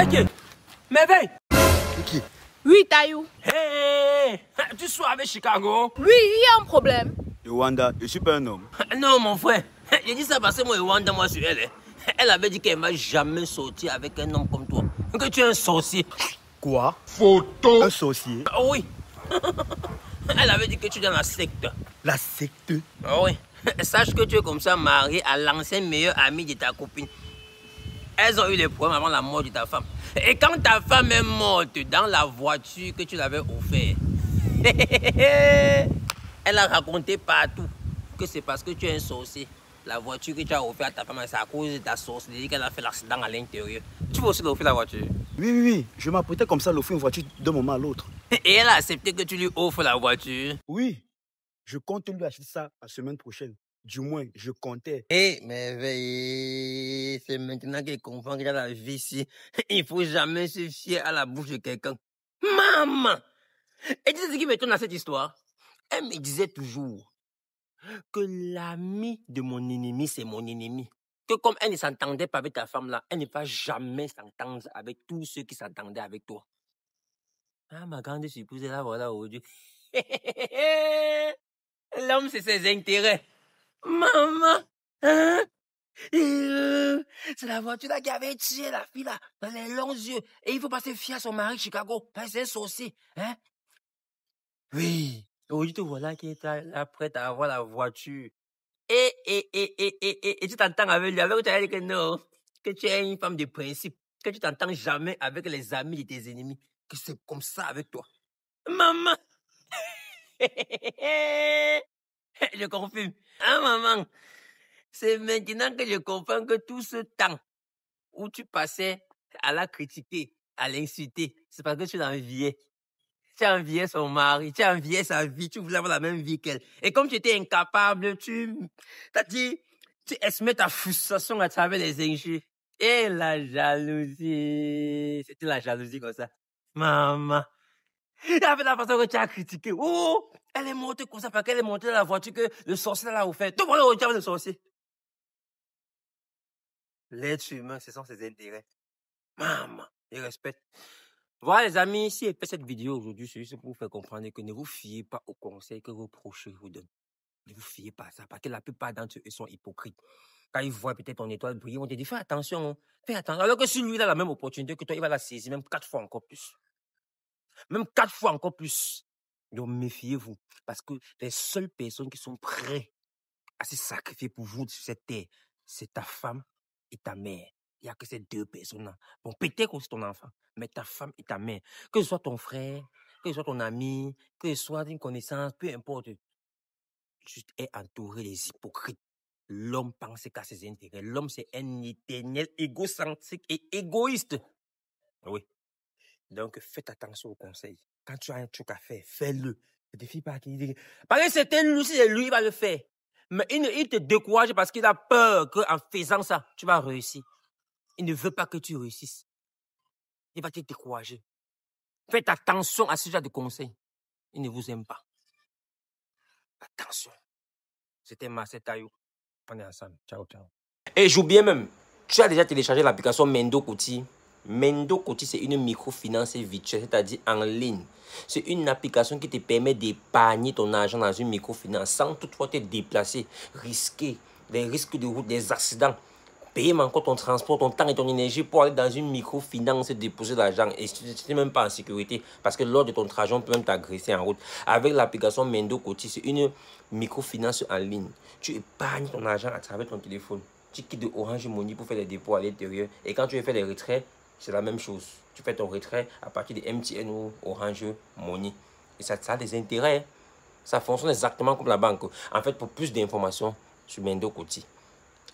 Ok. Merveille. Qui? Oui, Taïou. Hey, tu sois avec Chicago? Oui, il y a un problème. Wanda, je suis pas un homme. Non, mon frère. J'ai dit ça parce que moi, Wanda, moi, sur elle. Elle avait dit qu'elle ne va jamais sortir avec un homme comme toi. Que tu es un sorcier. Quoi? Photo. Un sorcier? Ah oui. Elle avait dit que tu es dans la secte. La secte? Ah oui. Sache que tu es comme ça marié à l'ancien meilleur ami de ta copine. Elles ont eu des problèmes avant la mort de ta femme. Et quand ta femme est morte dans la voiture que tu l'avais offerte, elle a raconté partout que c'est parce que tu es un sorcier. La voiture que tu as offerte à ta femme, c'est à cause de ta sorcellerie qu'elle a fait l'accident à l'intérieur. Tu veux aussi l'offrir la voiture? Oui. Je m'apprêtais comme ça à l'offrir une voiture d'un moment à l'autre. Et elle a accepté que tu lui offres la voiture? Oui. Je compte lui acheter ça la semaine prochaine. Du moins, je comptais. Mais c'est maintenant qu'elle comprend qu'il y a la vie ici. Il faut jamais se fier à la bouche de quelqu'un. Maman! Et tu sais ce qui m'étonne dans cette histoire? Elle me disait toujours que l'ami de mon ennemi, c'est mon ennemi. Que comme elle ne s'entendait pas avec ta femme là, elle ne va jamais s'entendre avec tous ceux qui s'entendaient avec toi. Ah, ma grande surprise, là, voilà, aujourd'hui. L'homme, c'est ses intérêts. Maman! Hein? C'est la voiture là qui avait tué la fille là, dans les longs yeux. Et il faut pas se fier à son mari Chicago. C'est un sorcier. Hein? Oui. Aujourd'hui, te voilà qui est là, prête à avoir la voiture. Et tu t'entends avec lui, avec lui, tu as dit que non, que tu es une femme de principe, que tu t'entends jamais avec les amis de tes ennemis, que c'est comme ça avec toi. Maman! Je confirme. Hein, maman? C'est maintenant que je comprends que tout ce temps où tu passais à la critiquer, à l'insulter, c'est parce que tu l'enviais. Tu enviais son mari, tu enviais sa vie, tu voulais avoir la même vie qu'elle. Et comme tu étais incapable, t'as dit, tu exprimais ta frustration à travers les injures. Et la jalousie. C'était la jalousie comme ça. Maman. Avec la façon que tu as critiqué. Oh, elle est montée comme ça parce qu'elle est montée dans la voiture que le sorcier l'a offert. Tout le monde est le sorcier. L'être humain, ce sont ses intérêts. Maman, je respecte. Voilà les amis, si j'ai fait cette vidéo aujourd'hui, c'est juste pour vous faire comprendre que ne vous fiez pas aux conseils que vos proches vous donnent. Ne vous fiez pas à ça, parce que la plupart d'entre eux sont hypocrites. Quand ils voient peut-être ton étoile briller, ils vont te dire, fais attention, hein. Fais attention. Alors que si lui, il a la même opportunité que toi, il va la saisir même 4 fois encore plus. Même 4 fois encore plus. Donc méfiez-vous, parce que les seules personnes qui sont prêtes à se sacrifier pour vous sur cette terre, c'est ta femme et ta mère. Il n'y a que ces deux personnes-là. Bon, peut-être aussi ton enfant, mais ta femme et ta mère. Que ce soit ton frère, que ce soit ton ami, que ce soit une connaissance, peu importe. Tu es entouré des hypocrites. L'homme pense qu'à ses intérêts. L'homme, c'est un éternel égocentrique et égoïste. Oui. Donc, faites attention aux conseils. Quand tu as un truc à faire, fais-le. Ne te fie pas à qui dit. Parce que c'est lui, c'est lui, il va le faire. Mais il te décourage parce qu'il a peur qu'en faisant ça, tu vas réussir. Il ne veut pas que tu réussisses. Il va te décourager. Faites attention à ce genre de conseils. Il ne vous aime pas. Attention. C'était Marcel Taillou. On est ensemble. Ciao, ciao. Et j'oubliais même, tu as déjà téléchargé l'application Mendo Koti. Mendo Koti, c'est une microfinance virtuelle, c'est-à-dire en ligne. C'est une application qui te permet d'épargner ton argent dans une microfinance sans toutefois te déplacer, risquer les risques de route, des accidents, payer encore ton transport, ton temps et ton énergie pour aller dans une microfinance et déposer l'argent. Et tu n'es même pas en sécurité parce que lors de ton trajet, on peut même t'agresser en route. Avec l'application Mendo Koti, c'est une microfinance en ligne. Tu épargnes ton argent à travers ton téléphone. Tu quittes de Orange Money pour faire les dépôts à l'intérieur. Et quand tu veux faire les retraits, c'est la même chose. Tu fais ton retrait à partir de MTN ou Orange Money. Et ça a des intérêts. Ça fonctionne exactement comme la banque. En fait, pour plus d'informations sur Mendo Koti,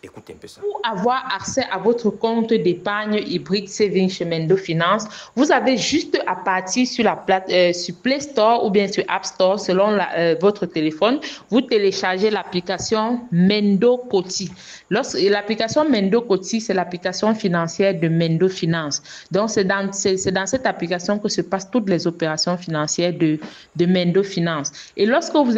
écoutez un peu ça. Pour avoir accès à votre compte d'épargne hybride Saving chez Mendo Finance, vous avez juste à partir sur sur Play Store ou bien sur App Store selon votre téléphone. Vous téléchargez l'application Mendo Koti. L'application Mendo Koti, c'est l'application financière de Mendo Finance. Donc, c'est dans cette application que se passent toutes les opérations financières de Mendo Finance. Et lorsque vous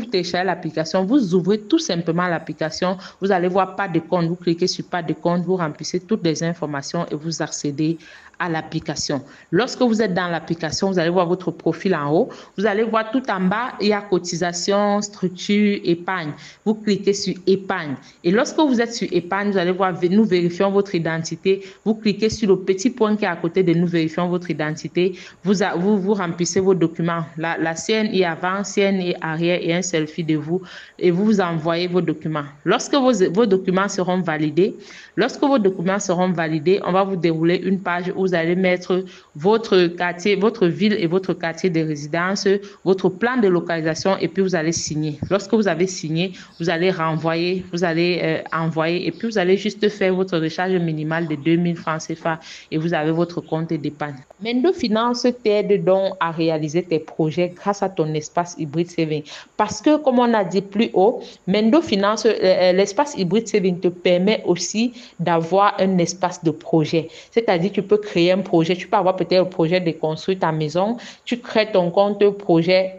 téléchargez l'application, vous ouvrez tout simplement l'application. Vous vous allez voir pas de compte. Vous cliquez sur pas de compte, vous remplissez toutes les informations et vous accédez à l'application. Lorsque vous êtes dans l'application, vous allez voir votre profil en haut. Vous allez voir tout en bas, il y a cotisation, structure, épargne. Vous cliquez sur épargne. Et lorsque vous êtes sur épargne, vous allez voir nous vérifions votre identité. Vous cliquez sur le petit point qui est à côté de nous vérifions votre identité. Vous remplissez vos documents. La CNI avant, CNI arrière et un selfie de vous. Et vous envoyez vos documents. Lorsque vos documents seront validés, on va vous dérouler une page où vous allez mettre votre quartier, votre ville et votre quartier de résidence, votre plan de localisation et puis vous allez signer. Lorsque vous avez signé, vous allez renvoyer, vous allez envoyer et puis vous allez juste faire votre recharge minimale de 2000 francs CFA et vous avez votre compte d'épargne. Mendo Finance t'aide donc à réaliser tes projets grâce à ton espace hybride saving. Parce que, comme on a dit plus haut, Mendo Finance, l'espace hybride saving te permet aussi d'avoir un espace de projet. C'est-à-dire, tu peux créer un projet. Tu peux avoir peut-être le projet de construire ta maison. Tu crées ton compte projet,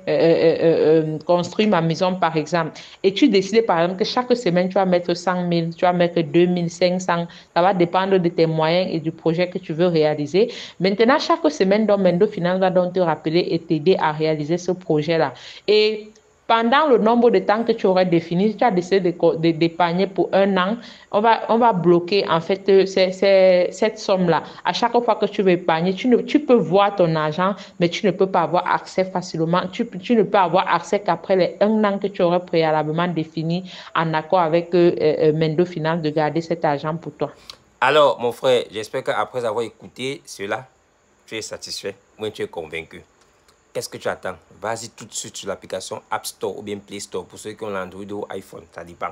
construire ma maison, par exemple. Et tu décides, par exemple, que chaque semaine, tu vas mettre 100 000, tu vas mettre 2500. Ça va dépendre de tes moyens et du projet que tu veux réaliser. Maintenant, chaque semaine, Mendo Finance va donc te rappeler et t'aider à réaliser ce projet-là. Et pendant le nombre de temps que tu aurais défini, si tu as décidé d'épargner pour 1 an, on va bloquer en fait cette somme-là. À chaque fois que tu veux épargner, tu peux voir ton argent, mais tu ne peux pas avoir accès facilement. Tu ne peux avoir accès qu'après les 1 an que tu aurais préalablement défini en accord avec Mendo Finance de garder cet argent pour toi. Alors, mon frère, j'espère qu'après avoir écouté cela, tu es satisfait, ou tu es convaincu. Qu'est-ce que tu attends? Vas-y tout de suite sur l'application App Store ou bien Play Store pour ceux qui ont l'Android ou iPhone, ça dépend.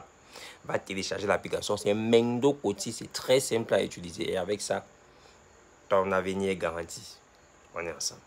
Va télécharger l'application, c'est Mendo Coti, c'est très simple à utiliser et avec ça, ton avenir est garanti. On est ensemble.